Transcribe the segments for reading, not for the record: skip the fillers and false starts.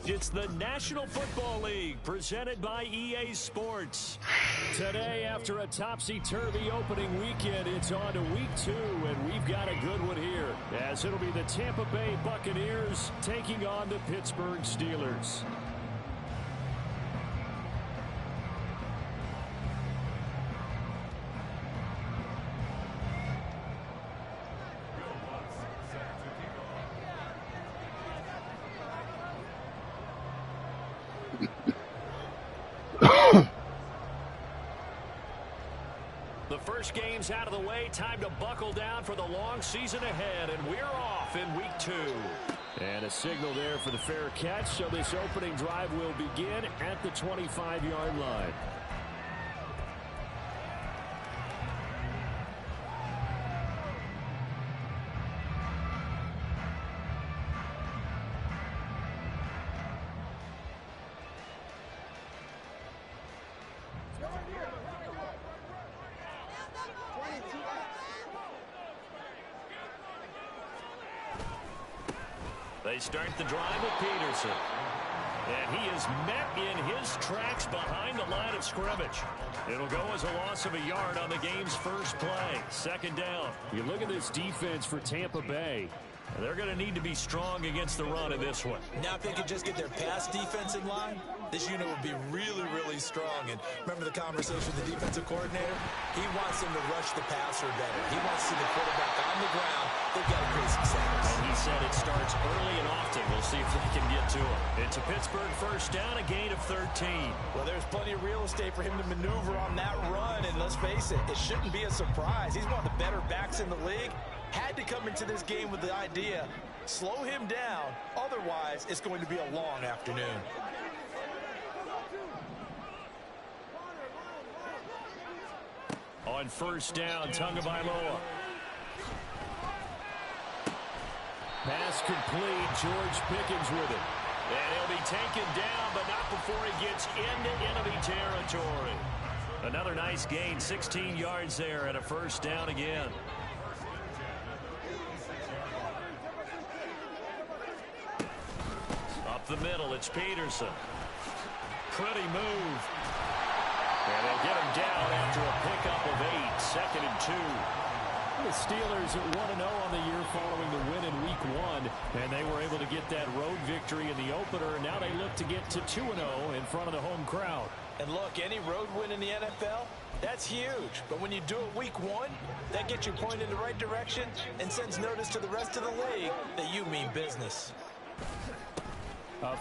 It's the National Football League presented by EA Sports. Today, after a topsy-turvy opening weekend, it's on to week 2, and we've got a good one here, as it'll be the Tampa Bay Buccaneers taking on the Pittsburgh Steelers. The first game's out of the way. Time to buckle down for the long season ahead, and we're off in week 2. And a signal there for the fair catch, so this opening drive will begin at the 25-yard line. They start the drive with Peterson. And he is met in his tracks behind the line of scrimmage. It'll go as a loss of a yard on the game's first play. Second down. You look at this defense for Tampa Bay. They're going to need to be strong against the run in this one. Now if they could just get their pass defense in line, this unit would be really, really strong. And remember the conversation with the defensive coordinator? He wants them to rush the passer better. He wants to see the quarterback on the ground. They've got to create some sacks. And he said it starts early and often. We'll see if they can get to him. It's a Pittsburgh first down, a gain of 13. Well, there's plenty of real estate for him to maneuver on that run. And let's face it, it shouldn't be a surprise. He's one of the better backs in the league. Had to come into this game with the idea, slow him down. Otherwise, it's going to be a long afternoon. On first down, Tagovailoa. Pass complete. George Pickens with it. And he'll be taken down, but not before he gets into enemy territory. Another nice gain, 16 yards there, and a first down again. Up the middle, it's Peterson. Pretty move. And they'll get him down after a pickup of 8, second and 2. The Steelers at 1-0 on the year following the win in week 1, and they were able to get that road victory in the opener. Now they look to get to 2-0 in front of the home crowd. And look, any road win in the NFL, that's huge. But when you do it week 1, that gets you pointed in the right direction and sends notice to the rest of the league that you mean business.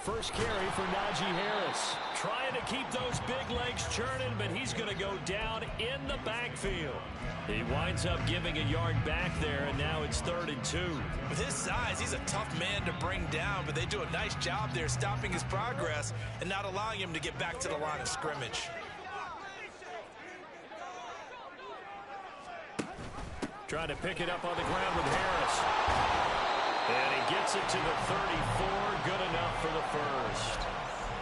First carry for Najee Harris. Trying to keep those big legs churning, but he's going to go down in the backfield. He winds up giving a yard back there, and now it's 3rd and 2. With his size, he's a tough man to bring down, but they do a nice job there stopping his progress and not allowing him to get back to the line of scrimmage. Trying to pick it up on the ground with Harris. And he gets it to the 34, good enough for the first.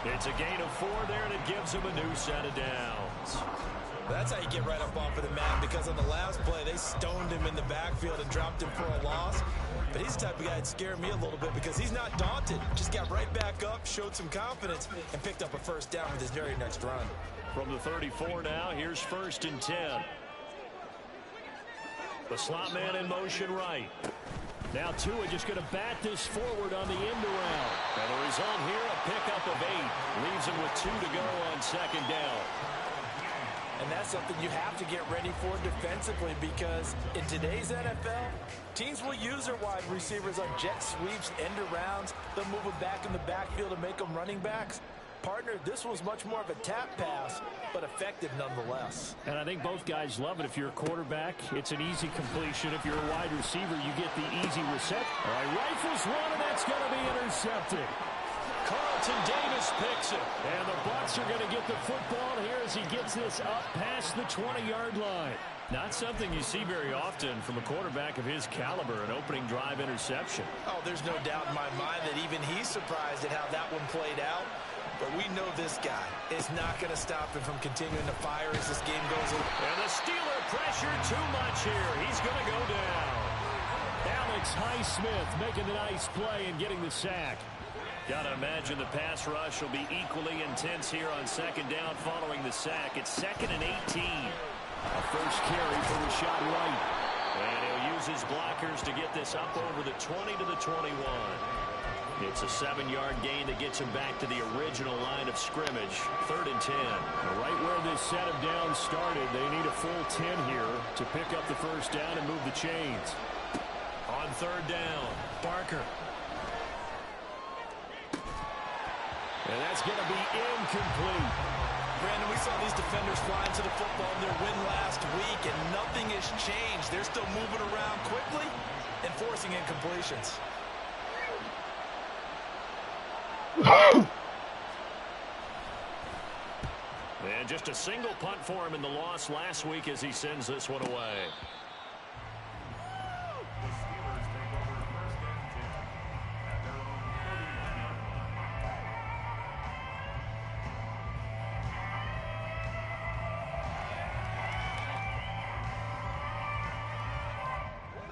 It's a gain of 4 there, and it gives him a new set of downs. That's how you get right up off of the mat, because on the last play, they stoned him in the backfield and dropped him for a loss. But he's the type of guy that scared me a little bit because he's not daunted. Just got right back up, showed some confidence, and picked up a first down with his very next run. From the 34 now, here's 1st and 10. The slot man in motion right. Now Tua just going to bat this forward on the end around. And the result here, a pickup of 8. Leaves him with 2 to go on second down. And that's something you have to get ready for defensively, because in today's NFL, teams will use their wide receivers on jet sweeps, end arounds. They'll move them back in the backfield and make them running backs. Partner, this was much more of a tap pass, but effective nonetheless. And I think both guys love it. If you're a quarterback, it's an easy completion. If you're a wide receiver, you get the easy reception. All right, rifles one, and that's going to be intercepted. Carlton Davis picks it. And the Bucs are going to get the football here as he gets this up past the 20-yard line. Not something you see very often from a quarterback of his caliber, an opening drive interception. Oh, there's no doubt in my mind that even he's surprised at how that one played out. But we know this guy is not going to stop him from continuing to fire as this game goes on. And the Steeler pressure too much here. He's going to go down. Alex Highsmith making the nice play and getting the sack. Gotta imagine the pass rush will be equally intense here on second down following the sack. It's 2nd and 18. A first carry for Rashad White. And he'll use his blockers to get this up over the 20 to the 21. It's a 7-yard gain that gets him back to the original line of scrimmage. 3rd and 10. Right where this set of downs started, they need a full 10 here to pick up the first down and move the chains. On 3rd down, Barker. And that's going to be incomplete. Brandon, we saw these defenders fly into the football in their win last week, and nothing has changed. They're still moving around quickly and forcing incompletions. And just a single punt for him in the loss last week as he sends this one away.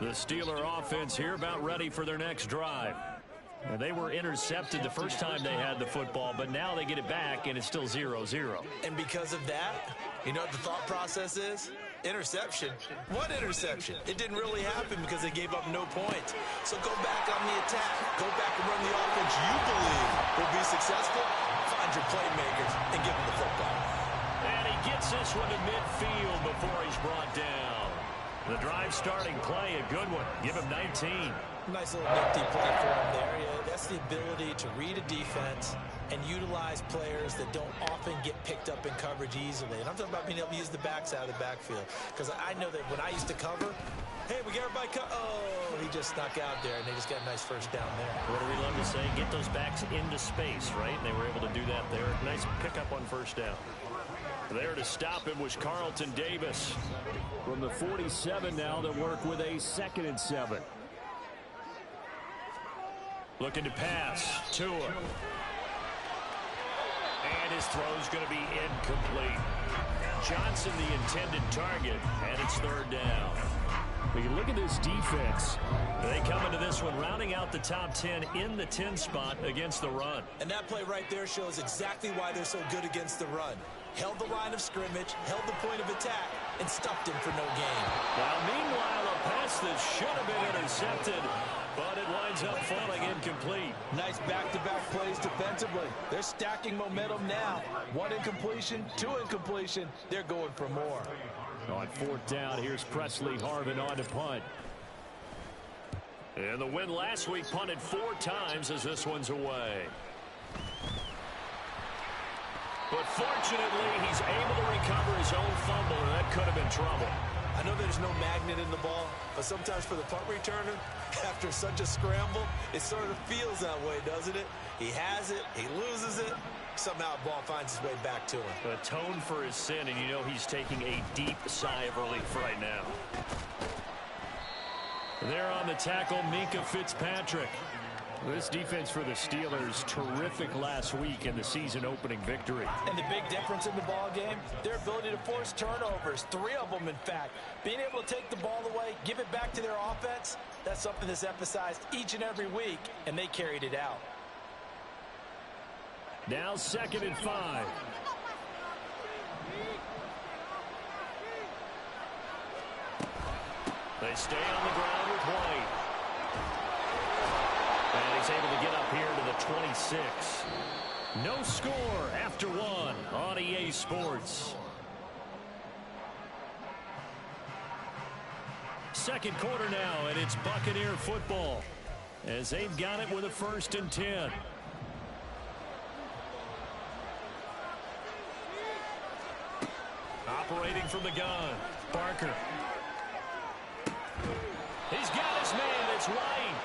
The Steeler offense here about ready for their next drive. And they were intercepted the first time they had the football, but now they get it back, and it's still 0-0. And because of that, you know what the thought process is? Interception. What interception? It didn't really happen because they gave up no points. So go back on the attack. Go back and run the offense you believe will be successful. Find your playmakers and give them the football. And he gets this one to midfield before he's brought down. The drive starting play, a good one. Give him 19. Nice little nifty play for him there. Yeah, that's the ability to read a defense and utilize players that don't often get picked up in coverage easily. And I'm talking about being able to use the backs out of the backfield. Because I know that when I used to cover, hey, we got everybody oh, he just snuck out there, and they just got a nice first down there. What do we love to say? Get those backs into space, right? And they were able to do that there. Nice pickup on first down. There to stop him was Carlton Davis. From the 47 now, they'll work with a 2nd and 7. Looking to pass. Tua. And his throw's going to be incomplete. Johnson the intended target, and it's 3rd down. When you look at this defense, they come into this one rounding out the top 10 in the 10 spot against the run. And that play right there shows exactly why they're so good against the run. Held the line of scrimmage, held the point of attack, and stuffed him for no gain. Now, meanwhile, a pass that should have been intercepted, but it winds up falling incomplete. Nice back-to-back plays defensively. They're stacking momentum now. 1 incompletion, 2 incompletion. They're going for more. on 4th down, here's Presley Harvin on to punt. And the win last week punted 4 times as this one's away. But fortunately, he's able to recover his own fumble, and that could have been trouble. I know there's no magnet in the ball, but sometimes for the punt returner, after such a scramble, it sort of feels that way, doesn't it? He has it, he loses it, somehow the ball finds its way back to him. Atone for his sin, and you know he's taking a deep sigh of relief right now. There on the tackle, Minkah Fitzpatrick. This defense for the Steelers, terrific last week in the season-opening victory. And the big difference in the ball game, their ability to force turnovers, 3 of them, in fact. Being able to take the ball away, give it back to their offense, that's something that's emphasized each and every week, and they carried it out. Now 2nd and 5. They stay on the ground with White. And he's able to get up here to the 26. No score after 1 on EA Sports. Second quarter now, and it's Buccaneer football as they've got it with a 1st and 10. Operating from the gun, Barker. He's got his man, it's White.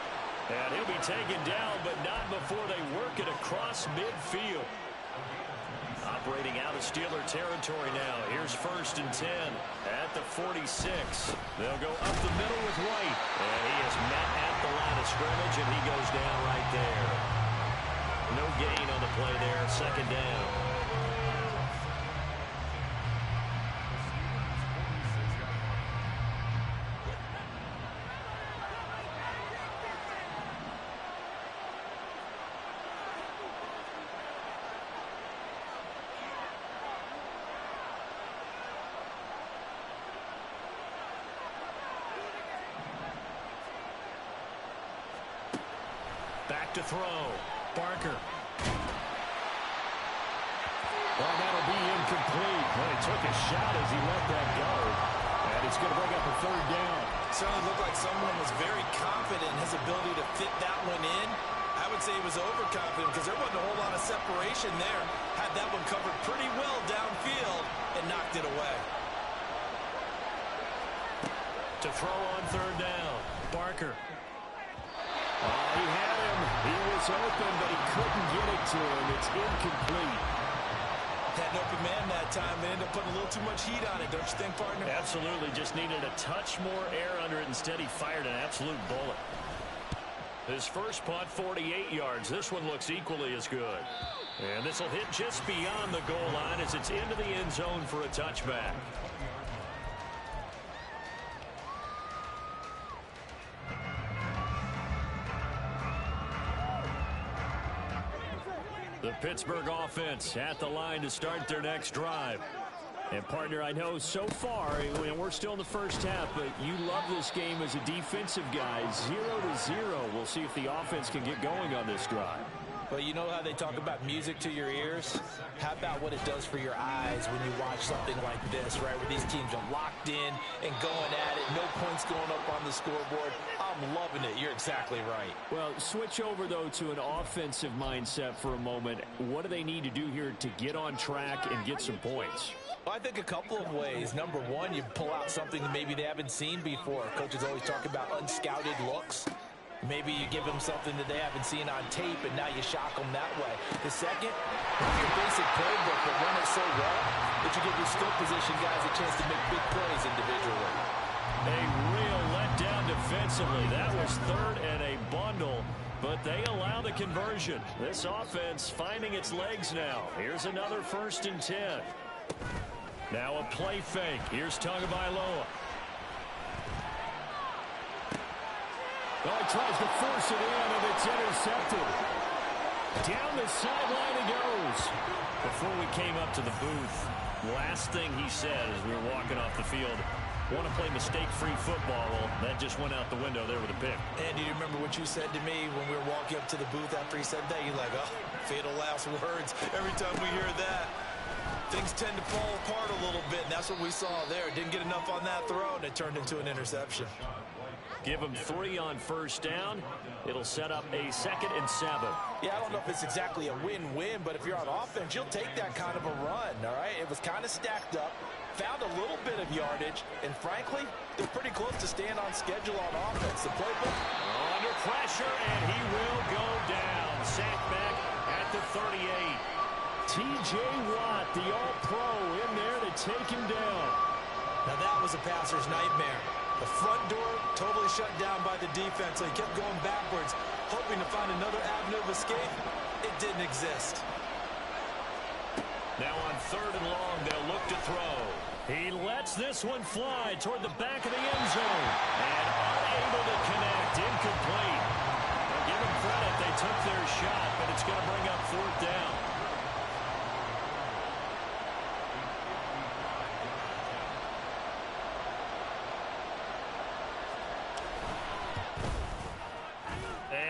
And he'll be taken down, but not before they work it across midfield. Operating out of Steeler territory now. Here's 1st and 10 at the 46. They'll go up the middle with White. And he is met at the line of scrimmage, and he goes down right there. No gain on the play there, 2nd down. to throw. Barker. Well, that'll be incomplete. Well, he took a shot as he let that go. And it's going to bring up a third down. Certainly looked like someone was very confident in his ability to fit that one in. I would say he was overconfident because there wasn't a whole lot of separation there. Had that one covered pretty well downfield and knocked it away. To throw on third down. Barker. He had him. He was open, but he couldn't get it to him. It's incomplete. Had an open man that time. They ended up putting a little too much heat on it, don't you think, partner? Absolutely. Just needed a touch more air under it. Instead, he fired an absolute bullet. His first punt, 48 yards. This one looks equally as good. And this will hit just beyond the goal line as it's into the end zone for a touchback. The Pittsburgh offense at the line to start their next drive. And, partner, I know so far, and we're still in the first half, but you love this game as a defensive guy. 0-0. We'll see if the offense can get going on this drive. Well, you know how they talk about music to your ears? How about what it does for your eyes when you watch something like this, right, where these teams are locked in and going at it, no points going up on the scoreboard. I'm loving it. You're exactly right. Well, switch over, though, to an offensive mindset for a moment. What do they need to do here to get on track and get some points? Well, I think a couple of ways. Number one, you pull out something that maybe they haven't seen before. Coaches always talk about unscouted looks. Maybe you give them something that they haven't seen on tape, and now you shock them that way. The second, run your basic playbook, but run it so well that you give your skill position guys a chance to make big plays individually. A real letdown defensively. That was third and a bundle, but they allow the conversion. This offense finding its legs now. Here's another 1st and 10. Now a play fake. Here's Tagovailoa. Oh, he tries to force it in, and it's intercepted. Down the sideline he goes. Before we came up to the booth, last thing he said as we were walking off the field, want to play mistake-free football. Well, that just went out the window there with a pick. And do you remember what you said to me when we were walking up to the booth after he said that? You're like, oh, fatal last words. Every time we hear that, things tend to fall apart a little bit, and that's what we saw there. Didn't get enough on that throw, and it turned into an interception. Give him 3 on first down. It'll set up a 2nd and 7. Yeah, I don't know if it's exactly a win-win, but if you're on offense, you'll take that kind of a run, all right? It was kind of stacked up, found a little bit of yardage, and frankly, they're pretty close to staying on schedule on offense. The playbook under pressure, and he will go down. Sacked back at the 38. T.J. Watt, the all-pro, in there to take him down. Now that was a passer's nightmare. The front door totally shut down by the defense, so he kept going backwards, hoping to find another avenue of escape. It didn't exist. Now on 3rd and long, they'll look to throw. He lets this one fly toward the back of the end zone. And unable to connect, incomplete. Well, give them credit, they took their shot, but it's going to bring up 4th down.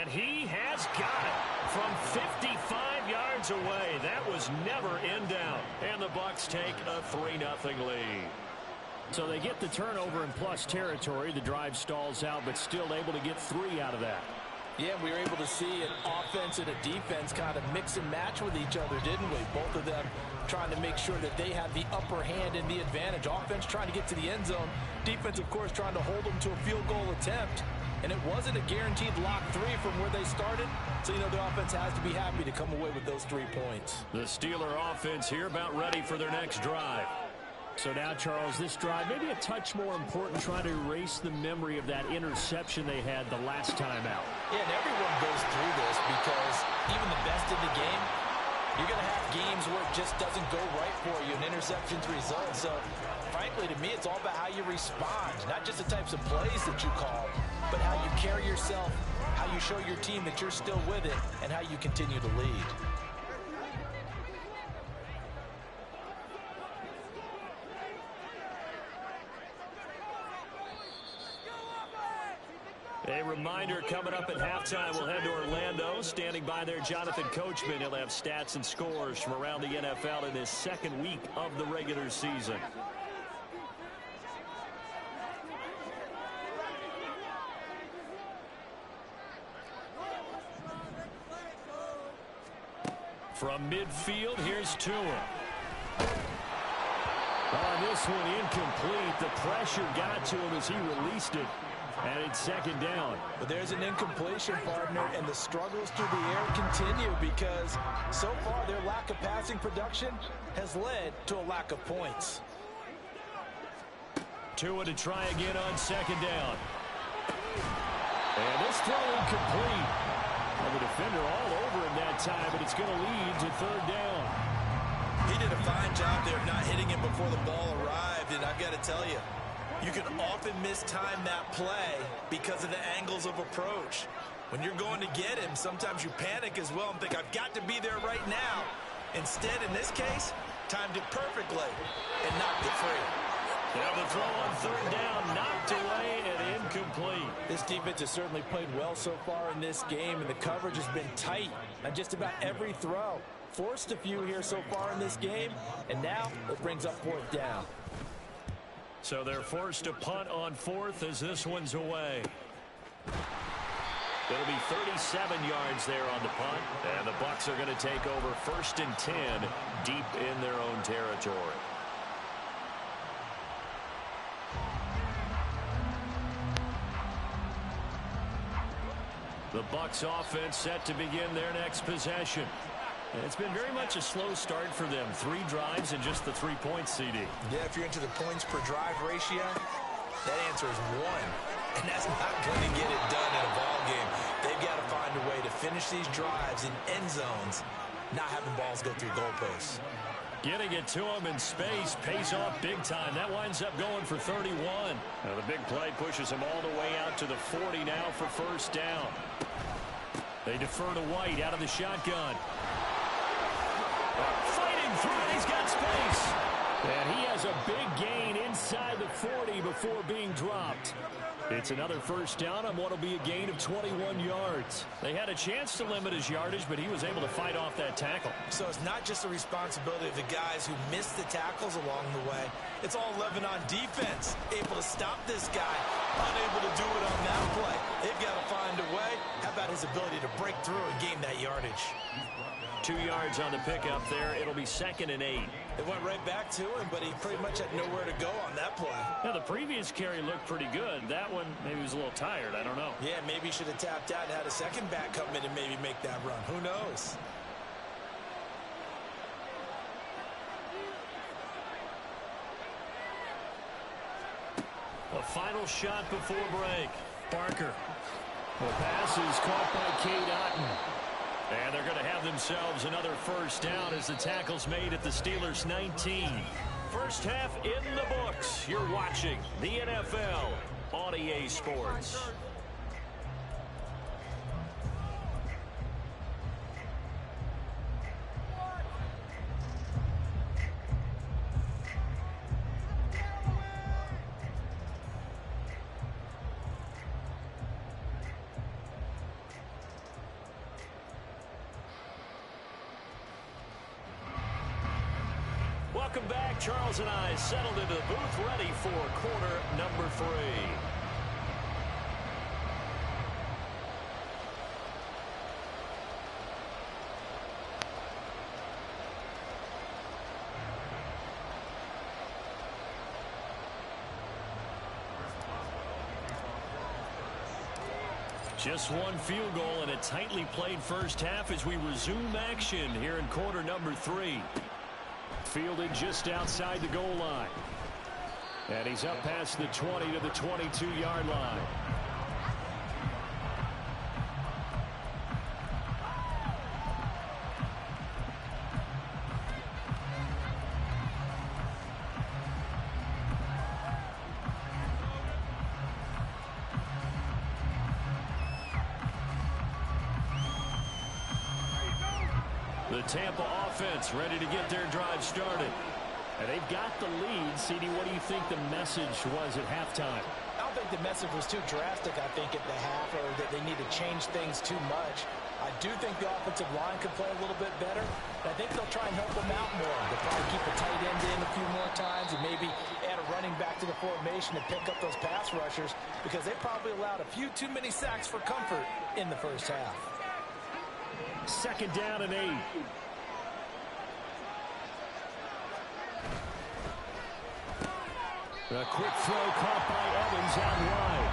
And he has got it from 55 yards away. That was never in doubt. And the Bucs take a 3-0 lead. So they get the turnover in plus territory. The drive stalls out, but still able to get 3 out of that. Yeah, we were able to see an offense and a defense kind of mix and match with each other, didn't we? Both of them trying to make sure that they have the upper hand and the advantage. Offense trying to get to the end zone. Defense, of course, trying to hold them to a field goal attempt. And it wasn't a guaranteed lock 3 from where they started. So, you know, the offense has to be happy to come away with those 3 points. The Steeler offense here about ready for their next drive. So now, Charles, this drive maybe a touch more important, trying to erase the memory of that interception they had the last time out. Yeah, and everyone goes through this because even the best in the game, you're going to have games where it just doesn't go right for you, and interceptions result. So, frankly, to me, it's all about how you respond, not just the types of plays that you call, but how you carry yourself, how you show your team that you're still with it, and how you continue to lead. A reminder coming up at halftime, we'll head to Orlando. Standing by there, Jonathan Coachman. He'll have stats and scores from around the NFL in this second week of the regular season. From midfield, here's Tua. On this one, incomplete. The pressure got to him as he released it. And it's second down. But there's an incompletion, partner, and the struggles through the air continue because so far their lack of passing production has led to a lack of points. Tua to try again on second down. And this throw incomplete. Well, the defender all over him that time, but it's going to lead to third down. He did a fine job there of not hitting him before the ball arrived, and I've got to tell you, you can often mistime that play because of the angles of approach. When you're going to get him, sometimes you panic as well and think, I've got to be there right now. Instead, in this case, timed it perfectly and knocked it free. Now the throw on third down, knocked away and incomplete. This defense has certainly played well so far in this game, and the coverage has been tight on just about every throw. Forced a few here so far in this game, and now it brings up fourth down. So they're forced to punt on fourth as this one's away. It'll be 37 yards there on the punt, and the Bucs are going to take over 1st and 10 deep in their own territory. The Bucs offense set to begin their next possession. And it's been very much a slow start for them. 3 drives and just the 3 points, CD. Yeah, if you're into the points per drive ratio, that answer is 1. And that's not going to get it done in a ball game. They've got to find a way to finish these drives in end zones, not having balls go through goalposts. Getting it to him in space pays off big time. That winds up going for 31. Now the big play pushes him all the way out to the 40 now for first down. They defer to White out of the shotgun. Fighting through it, he's got space. And he has a big gain inside the 40 before being dropped. It's another first down on what will be a gain of 21 yards. They had a chance to limit his yardage, but he was able to fight off that tackle. So it's not just the responsibility of the guys who missed the tackles along the way. It's all Lebanon defense, able to stop this guy, unable to do it on that play. They've got to find a way. How about his ability to break through and gain that yardage? 2 yards on the pickup there. It'll be 2nd and 8. It went right back to him, but he pretty much had nowhere to go on that play. Now, the previous carry looked pretty good. That one, maybe he was a little tired. I don't know. Yeah, maybe he should have tapped out and had a second back come in and maybe make that run. Who knows? A final shot before break. Parker. The pass is caught by Cade Otton. And they're going to have themselves another first down as the tackle's made at the Steelers' 19. First half in the books. You're watching the NFL on EA Sports. Welcome back. Charles and I settled into the booth, ready for quarter number 3. Just one field goal and a tightly played first half as we resume action here in quarter number 3. Fielded just outside the goal line. And he's up past the 20 to the 22-yard line. The Tampa offense ready to get their drive started. And they've got the lead. CD, what do you think the message was at halftime? I'll think the message was too drastic, at the half, or that they need to change things too much. I do think the offensive line could play a little bit better. And I think they'll try and help them out more. They'll probably keep a tight end in a few more times and maybe add a running back to the formation and pick up those pass rushers, because they probably allowed a few too many sacks for comfort in the first half. 2nd down and 8. A quick throw caught by Evans out wide.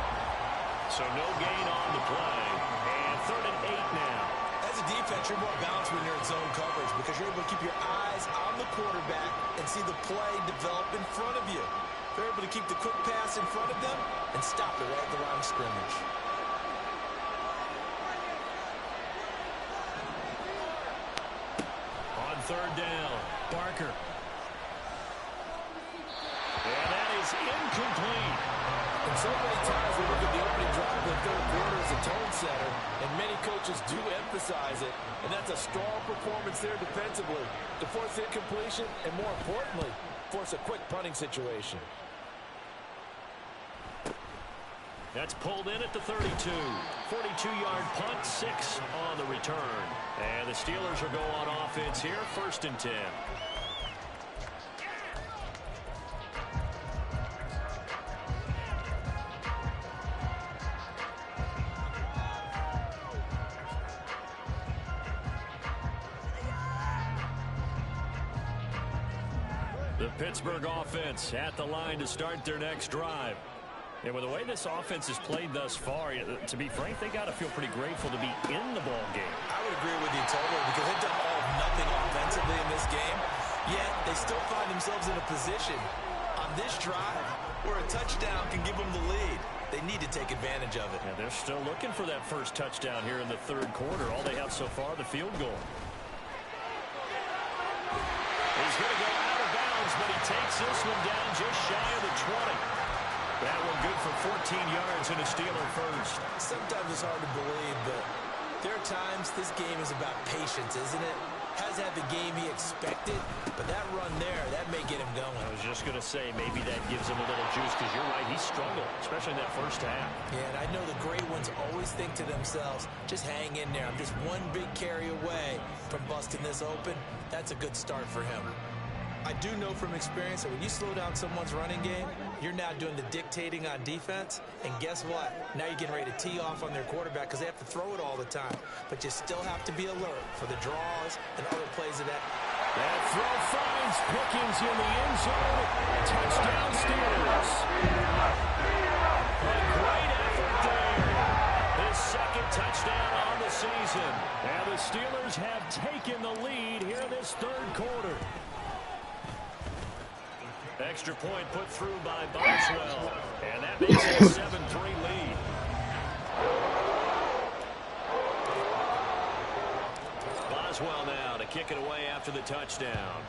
So no gain on the play. And 3rd and 8 now. As a defense, you're more balanced when you're in zone coverage because you're able to keep your eyes on the quarterback and see the play develop in front of you. They're able to keep the quick pass in front of them and stop it right at the line of scrimmage. On 3rd down, Barker. And that is incomplete. And so many times we look at the opening drive of the third quarter as a tone setter, and many coaches do emphasize it, and that's a strong performance there defensively to force incompletion and, more importantly, force a quick punting situation. That's pulled in at the 32. 42-yard punt, 6 on the return. And the Steelers are going on offense here, 1st and 10. The Pittsburgh offense at the line to start their next drive. And with the way this offense has played thus far, to be frank, they got to feel pretty grateful to be in the ball game. I would agree with you totally, because they've done all of nothing offensively in this game, yet they still find themselves in a position on this drive where a touchdown can give them the lead. They need to take advantage of it. And they're still looking for that first touchdown here in the 3rd quarter. All they have so far, the field goal. He's going to go out of bounds, but he takes this one down just shy of the 20. That one good for 14 yards and a Steeler first. Sometimes it's hard to believe, but there are times this game is about patience, isn't it? Hasn't had the game he expected, but that run there, that may get him going. I was just going to say, maybe that gives him a little juice, because you're right, he struggled, especially in that first half. Yeah, and I know the great ones always think to themselves, just hang in there. I'm just one big carry away from busting this open. That's a good start for him. I do know from experience that when you slow down someone's running game, you're now doing the dictating on defense. And guess what? Now you're getting ready to tee off on their quarterback because they have to throw it all the time. But you still have to be alert for the draws and other plays of that. That throw finds Pickens in the end zone. Touchdown Steelers. A great effort there. His 2nd touchdown on the season. And the Steelers have taken the lead here in this 3rd quarter. Extra point put through by Boswell. And that makes it a 7-3 lead. Boswell now to kick it away after the touchdown.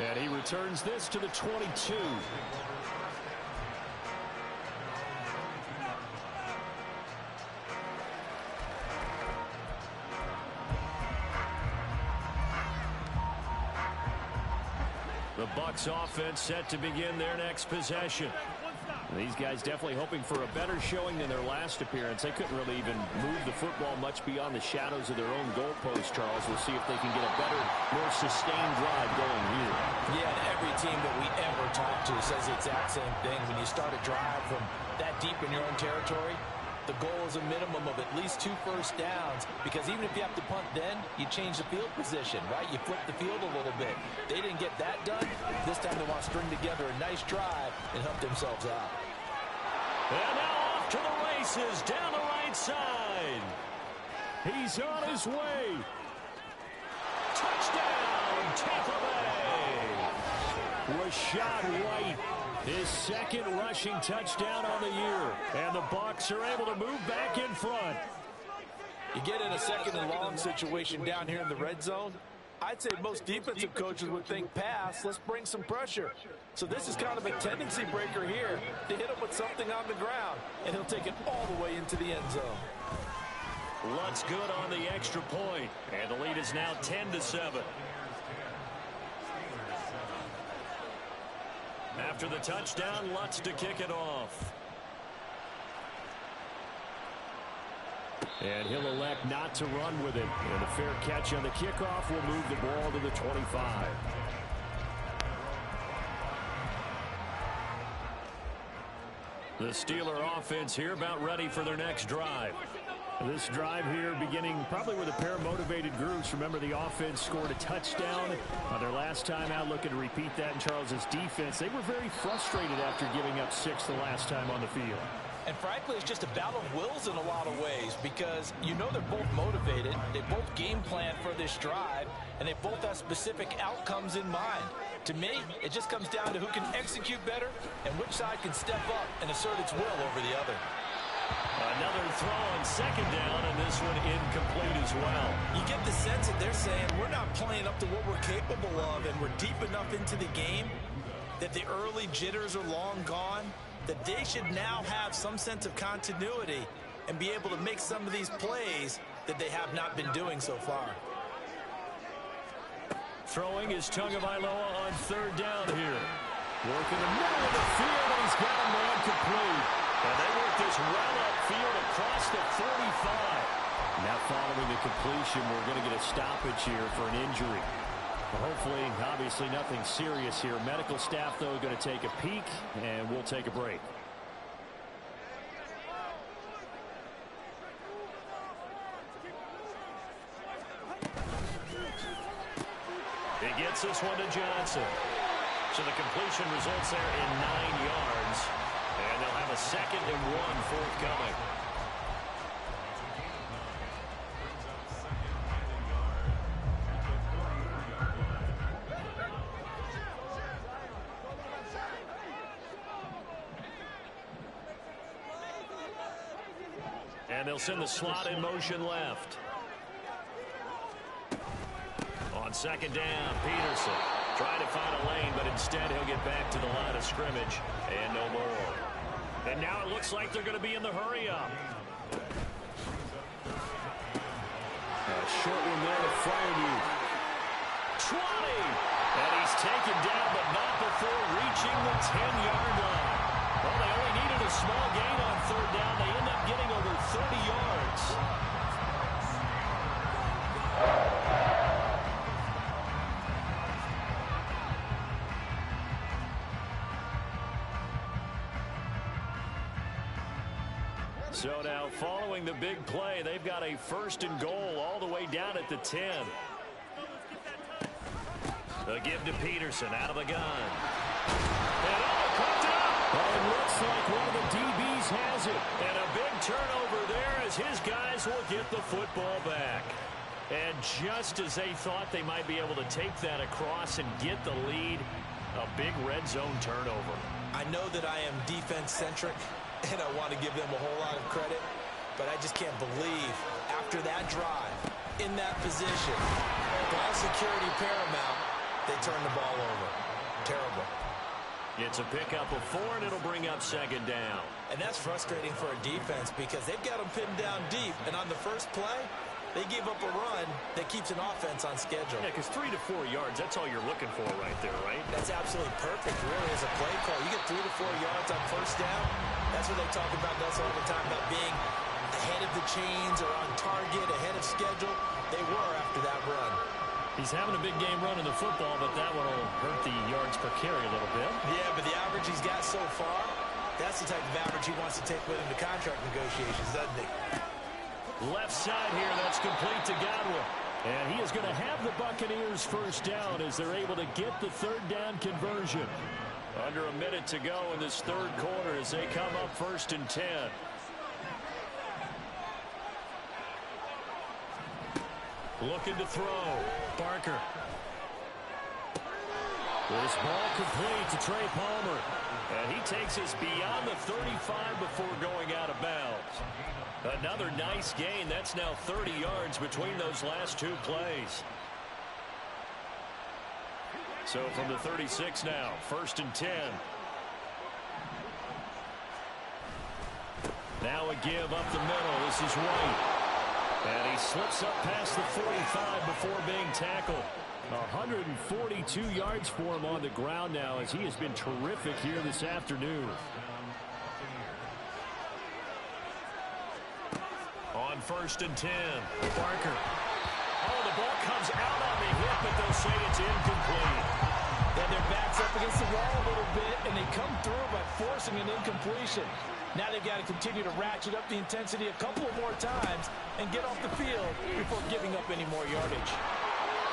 And he returns this to the 22. The Bucs offense set to begin their next possession. These guys definitely hoping for a better showing than their last appearance. They couldn't really even move the football much beyond the shadows of their own goalpost, Charles. We'll see if they can get a better, more sustained drive going here. Yeah, and every team that we ever talk to says the exact same thing. When you start a drive from that deep in your own territory, the goal is a minimum of at least 2 first downs, because even if you have to punt then, you change the field position, right? You flip the field a little bit. They didn't get that done. This time they want to string together a nice drive and help themselves out. And now off to the races down the right side. He's on his way. Touchdown, Tampa Bay. Rashad White, his 2nd rushing touchdown on the year. And the Bucs are able to move back in front. You get in a 2nd and long situation down here in the red zone, I'd say most defensive coaches would think pass, let's bring some pressure. So this is kind of a tendency breaker here to hit him with something on the ground, and he'll take it all the way into the end zone. Lutt's good on the extra point, and the lead is now 10-7. After the touchdown, Lutz to kick it off. And he'll elect not to run with it. And a fair catch on the kickoff will move the ball to the 25. The Steeler offense here about ready for their next drive. This drive here beginning probably with a pair of motivated groups. Remember, the offense scored a touchdown on their last time out, looking to repeat that in Charles's defense. They were very frustrated after giving up 6 the last time on the field. And frankly, it's just a battle of wills in a lot of ways because you know they're both motivated. They both game plan for this drive, and they both have specific outcomes in mind. To me, it just comes down to who can execute better and which side can step up and assert its will over the other. Another throw on second down, and this one incomplete as well. You get the sense that they're saying we're not playing up to what we're capable of, and we're deep enough into the game that the early jitters are long gone, that they should now have some sense of continuity and be able to make some of these plays that they have not been doing so far. Throwing is Tagovailoa on third down here. Working the middle of the field, and he's got a man complete. And they work this well upfield across the 45. Now following the completion, we're going to get a stoppage here for an injury. Hopefully, obviously nothing serious here. Medical staff, though, going to take a peek, and we'll take a break. He gets this one to Johnson. So the completion results there in 9 yards. And they'll have a 2nd and 1 forthcoming. And they'll send the slot in motion left. On second down, Peterson trying to find a lane, but instead he'll get back to the line of scrimmage and no more. And now it looks like they're going to be in the hurry-up. A short one there to Freiermuth. 20! And he's taken down, but not before reaching the 10-yard line. Well, they only needed a small gain on third down. They end up getting over 30 yards. So now, following the big play, they've got a 1st and goal all the way down at the 10. They'll give to Peterson out of the gun. And cooked up. Well, it looks like one of the DBs has it. And a big turnover there as his guys will get the football back. And just as they thought they might be able to take that across and get the lead, a big red zone turnover. I know that I am defense-centric, and I want to give them a whole lot of credit, but I just can't believe after that drive, in that position, ball security paramount, they turn the ball over. Terrible. It's a pickup of 4, and it'll bring up 2nd down. And that's frustrating for a defense because they've got them pinned down deep, and on the first play, they give up a run that keeps an offense on schedule. Yeah, because 3 to 4 yards, that's all you're looking for right there, right? That's absolutely perfect, really, as a play call. You get 3 to 4 yards on first down. That's what they talk about Nelson all the time, about being ahead of the chains or on target, ahead of schedule. They were after that run. He's having a big game running the football, but that one will hurt the yards per carry a little bit. Yeah, but the average he's got so far, that's the type of average he wants to take with him to contract negotiations, doesn't he? Left side here, that's complete to Godwin. And he is going to have the Buccaneers 1st down as they're able to get the 3rd down conversion. Under a minute to go in this 3rd quarter as they come up 1st and 10. Looking to throw. Barker. This ball complete to Trey Palmer. And he takes us beyond the 35 before going out of bounds. Another nice gain. That's now 30 yards between those last 2 plays. So from the 36 now, 1st and 10. Now a give up the middle. This is White. And he slips up past the 45 before being tackled. 142 yards for him on the ground now, as he has been terrific here this afternoon. On 1st and 10, Barker. Oh, the ball comes out on the hip, but they'll say it's incomplete. And their back's up against the wall a little bit, and they come through by forcing an incompletion. Now they've got to continue to ratchet up the intensity a couple of more times and get off the field before giving up any more yardage.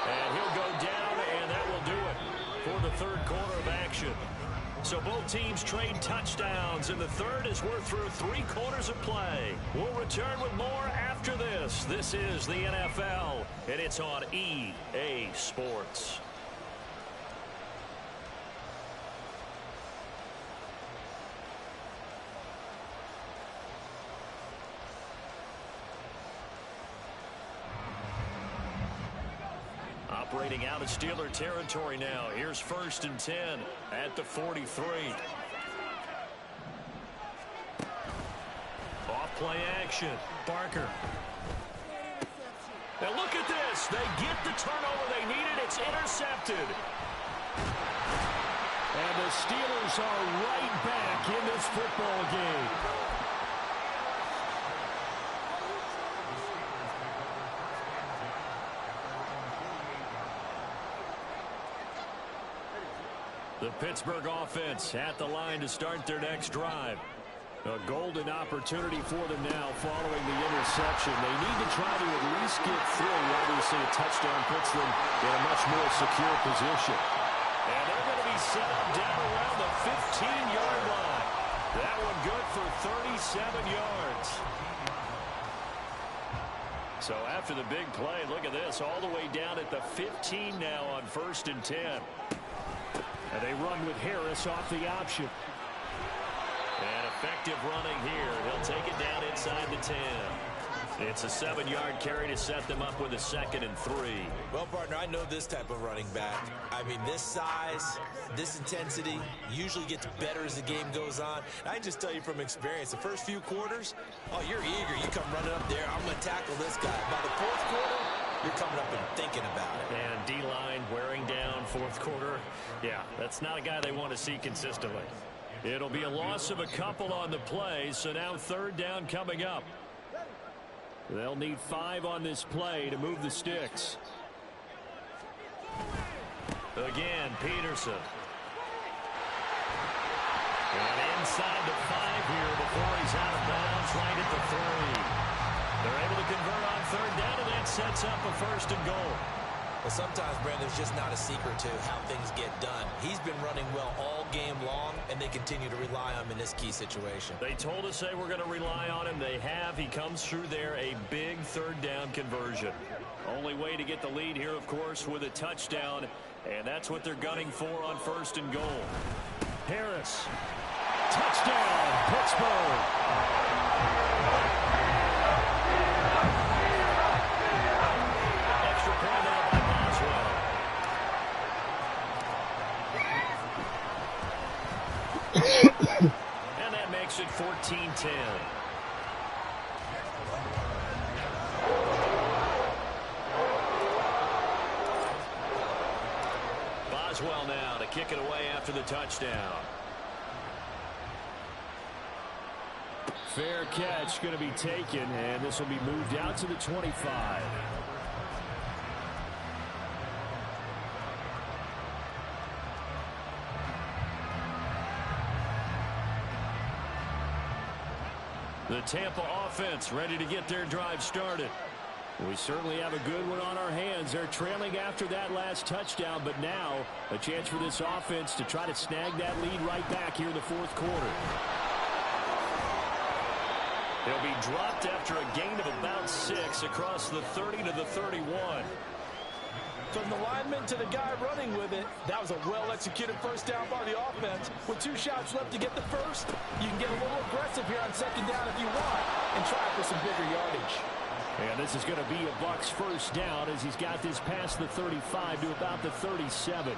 And he'll go down, and that will do it for the third quarter of action. So both teams trade touchdowns, and the third as we're through 3 quarters of play. We'll return with more after this. This is the NFL, and it's on EA Sports. Operating out of Steeler territory now. Here's 1st and 10 at the 43. Off play action. Barker. Now look at this. They get the turnover they needed. It's intercepted. And the Steelers are right back in this football game. The Pittsburgh offense at the line to start their next drive. A golden opportunity for them now following the interception. They need to try to at least get through. Obviously, a touchdown puts them in a much more secure position. And they're going to be set up down around the 15-yard line. That one good for 37 yards. So after the big play, look at this, all the way down at the 15 now on 1st and 10. And they run with Harris off the option. And effective running here. He'll take it down inside the 10. It's a 7-yard carry to set them up with a 2nd and 3. Well, partner, I know this type of running back. I mean, this size, this intensity usually gets better as the game goes on. I can just tell you from experience, the first few quarters, oh, you're eager. You come running up there. I'm going to tackle this guy. By the 4th quarter, you're coming up and thinking about it. And D-line wearing down 4th quarter. Yeah, that's not a guy they want to see consistently. It'll be a loss of a couple on the play, so now 3rd down coming up. They'll need 5 on this play to move the sticks. Again, Peterson. And inside the 5 here before he's out of bounds right at the 3. They're able to convert on 3rd down, and that sets up a 1st and goal. Well, sometimes, Brandon, there's just not a secret to how things get done. He's been running well all game long, and they continue to rely on him in this key situation. They told us they were going to rely on him. They have. He comes through there, a big 3rd down conversion. Only way to get the lead here, of course, with a touchdown, and that's what they're gunning for on 1st and goal. Harris. Touchdown, Pittsburgh. Extra point now by Boswell. And that makes it 14-10. Boswell now to kick it away after the touchdown. Fair catch going to be taken, and this will be moved out to the 25. The Tampa offense ready to get their drive started. We certainly have a good one on our hands. They're trailing after that last touchdown, but now a chance for this offense to try to snag that lead right back here in the 4th quarter. They'll be dropped after a gain of about 6 across the 30 to the 31. From the lineman to the guy running with it, that was a well-executed 1st down by the offense. With 2 shots left to get the 1st, you can get a little aggressive here on 2nd down if you want and try for some bigger yardage. And this is going to be a Bucs 1st down as he's got this past the 35 to about the 37.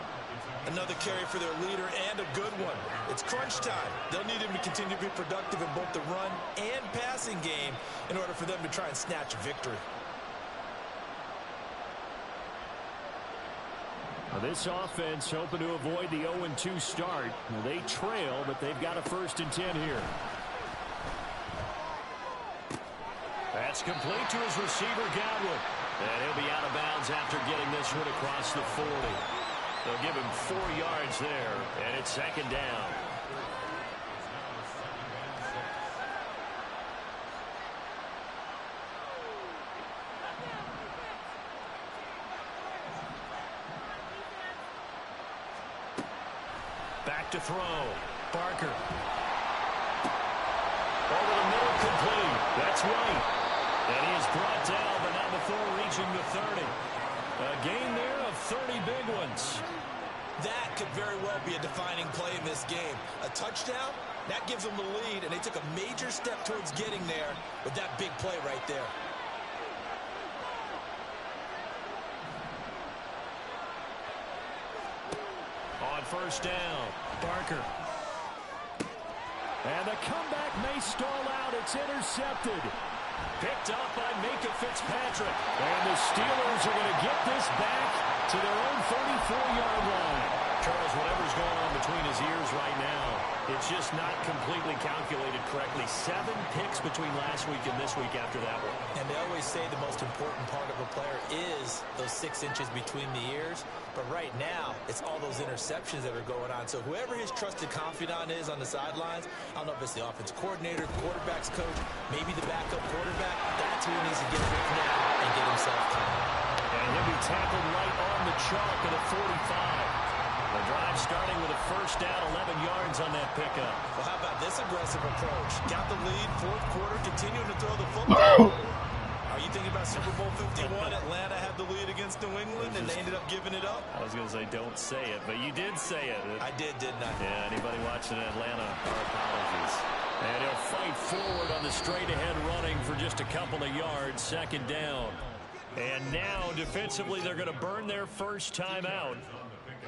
Another carry for their leader and a good one. It's crunch time. They'll need him to continue to be productive in both the run and passing game in order for them to try and snatch a victory. Well, this offense hoping to avoid the 0-2 start. Now, they trail, but they've got a 1st and 10 here. That's complete to his receiver, Godwin. And he'll be out of bounds after getting this one across the 40. They'll give him 4 yards there, and it's 2nd down. Back to throw. Barker. Over the middle, complete. That's right. And he is brought down, but not before reaching the 30. A gain there of 30 big ones. That could very well be a defining play in this game. A touchdown, that gives them the lead, and they took a major step towards getting there with that big play right there. On 1st down, Barker. And the comeback may stall out. It's intercepted. Picked up by Minkah Fitzpatrick. And the Steelers are going to get this back to their own 34-yard line. Charles, whatever's going on between his ears right now, it's just not completely calculated correctly. 7 picks between last week and this week after that one. And they always say the most important part of a player is those 6 inches between the ears. But right now, it's all those interceptions that are going on. So whoever his trusted confidant is on the sidelines, I don't know if it's the offensive coordinator, the quarterback's coach, maybe the backup quarterback, that's who he needs to get with now and get himself calm. And he'll be tackled right on the chalk at a 45. The drive starting with a 1st down, 11 yards on that pickup. Well, how about this aggressive approach? Got the lead, 4th quarter, continuing to throw the football. Are you thinking about Super Bowl 51? Atlanta had the lead against New England, and they ended up giving it up? I was going to say don't say it, but you did say it. I did, didn't I? Yeah, anybody watching Atlanta, our apologies. And he'll fight forward on the straight-ahead running for just a couple of yards, 2nd down. And now, defensively, they're going to burn their first time out.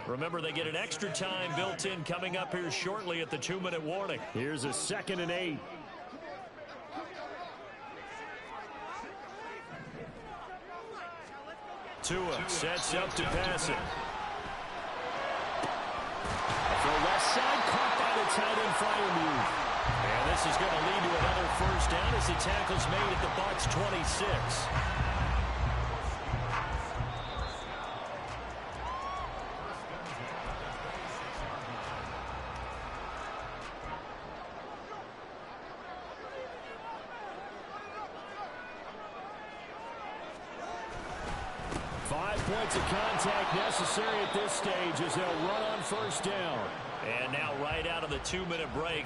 Remember, they get an extra time built in coming up here shortly at the 2-minute warning. Here's a 2nd and 8. Tua sets up to pass it. Throw left side, caught by the tight end Freiermuth. And this is going to lead to another 1st down as the tackle's made at the Bucs 26. 5 points of contact necessary at this stage as they'll run on 1st down. And now right out of the 2-minute break,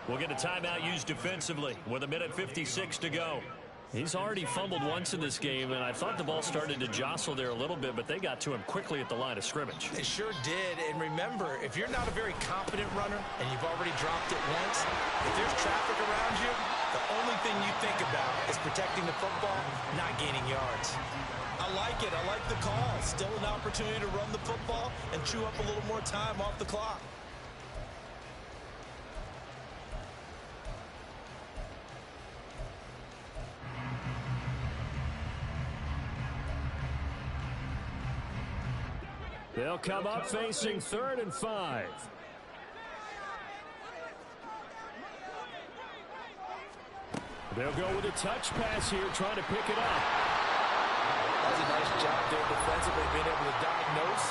we'll get a timeout used defensively with 1:56 to go. He's already fumbled once in this game, and I thought the ball started to jostle there a little bit, but they got to him quickly at the line of scrimmage. They sure did. And remember, if you're not a very confident runner and you've already dropped it once, if there's traffic around you, the only thing you think about is protecting the football, not gaining yards. I like it. I like the call. Still an opportunity to run the football and chew up a little more time off the clock. They'll come up facing 3rd and 5. They'll go with a touch pass here, trying to pick it up. That was a nice job there defensively, being able to diagnose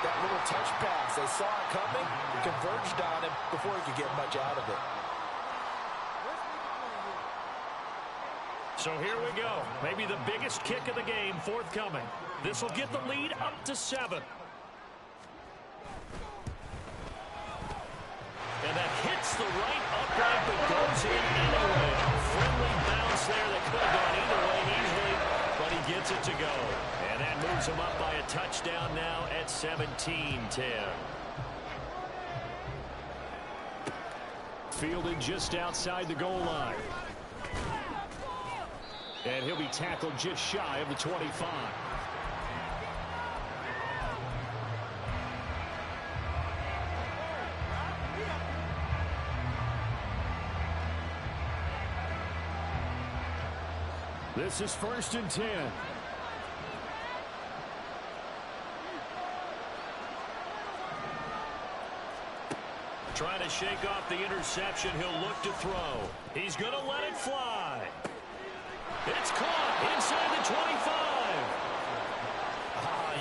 that little touch pass. They saw it coming, converged on it before he could get much out of it. So here we go. Maybe the biggest kick of the game forthcoming. This will get the lead up to 7. And that hits the right upright but goes in anyway. A friendly bounce there that could have gone either way easily, but he gets it to go. And that moves him up by a touchdown now at 17-10. Fielded just outside the goal line. And he'll be tackled just shy of the 25. This is 1st and 10. Trying to shake off the interception. He'll look to throw. He's going to let it fly. It's caught inside the 25.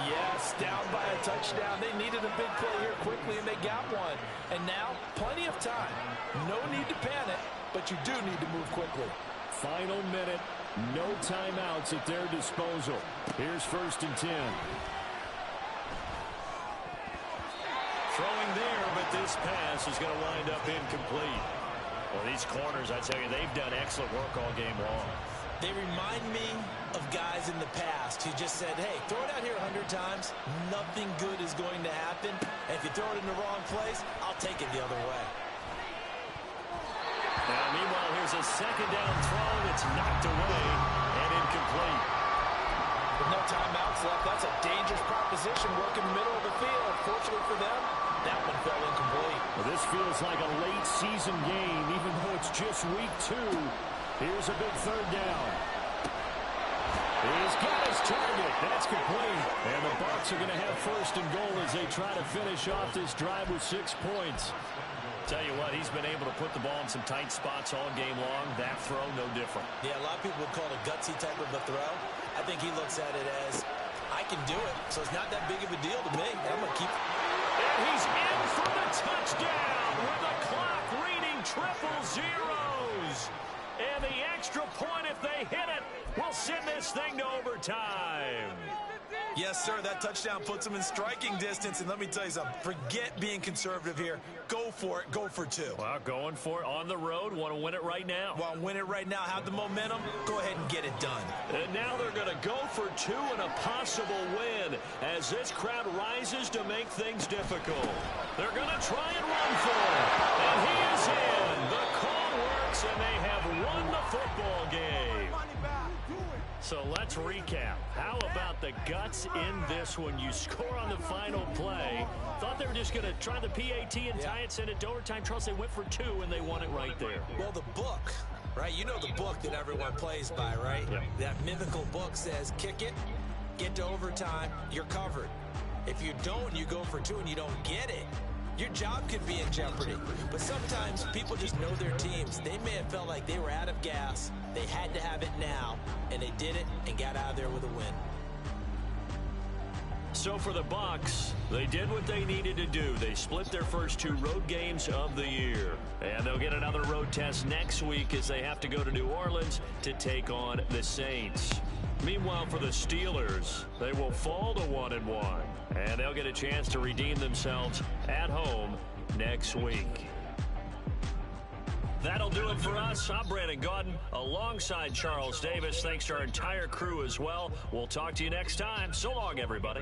Yes, down by a touchdown. They needed a big play here quickly, and they got one. And now, plenty of time. No need to panic, but you do need to move quickly. Final minute. No timeouts at their disposal. Here's 1st and 10. Throwing there, but this pass is going to wind up incomplete. Well, these corners, I tell you, they've done excellent work all game long. They remind me of guys in the past who just said, hey, throw it out here 100 times. Nothing good is going to happen. And if you throw it in the wrong place, I'll take it the other way. Now, meanwhile, here's a 2nd down throw that's knocked away and incomplete. With no timeouts left, that's a dangerous proposition. Work in the middle of the field. Fortunately for them, that one fell incomplete. Well, this feels like a late season game, even though it's just week 2. Here's a big 3rd down. He's got his target. That's complete. And the Bucs are going to have 1st and goal as they try to finish off this drive with 6 points. Tell you what, he's been able to put the ball in some tight spots all game long. That throw, no different. Yeah, a lot of people would call it a gutsy type of a throw. I think he looks at it as, I can do it, so it's not that big of a deal to me. I'm going to keep... And he's in for the touchdown with the clock reading triple zeros. And the extra point, if they hit it, will send this thing to overtime. Yes, sir, that touchdown puts him in striking distance. And let me tell you something, forget being conservative here. Go for it. Go for 2. Well, going for it on the road. Want to win it right now. Want to win it right now. Have the momentum. Go ahead and get it done. And now they're going to go for 2 and a possible win as this crowd rises to make things difficult. They're going to try and run for it. And he is in. The call works, and they have won the football game. So let's recap. How about the guts in this one? You score on the final play. Thought they were just going to try the PAT and tie it, send it to overtime. Charles, they went for 2, and they won it right there. Well, the book, right? You know the book that everyone plays by, right? Yep. That mythical book says, kick it, get to overtime, you're covered. If you don't, you go for 2 and you don't get it, your job could be in jeopardy. But sometimes people just know their teams. They may have felt like they were out of gas. They had to have it now, and they did it and got out of there with a win. So for the Bucs, they did what they needed to do. They split their first 2 road games of the year. And they'll get another road test next week as they have to go to New Orleans to take on the Saints. Meanwhile, for the Steelers, they will fall to 1-1. And they'll get a chance to redeem themselves at home next week. That'll do it for us. I'm Brandon Gaudin alongside Charles Davis. Thanks to our entire crew as well. We'll talk to you next time. So long, everybody.